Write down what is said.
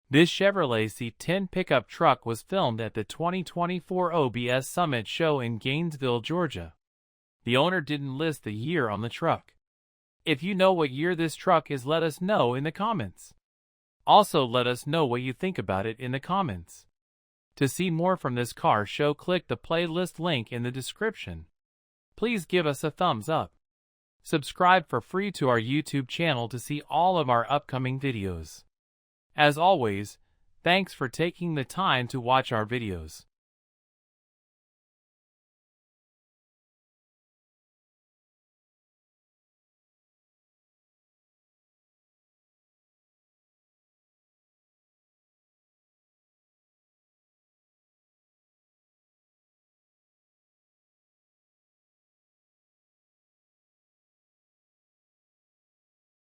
This Chevrolet C10 pickup truck was filmed at the 2024 OBS Summit Show in Gainesville, Georgia. The owner didn't list the year on the truck. If you know what year this truck is, let us know in the comments. Also, let us know what you think about it in the comments. To see more from this car show, click the playlist link in the description. Please give us a thumbs up. Subscribe for free to our YouTube channel to see all of our upcoming videos. As always, thanks for taking the time to watch our videos.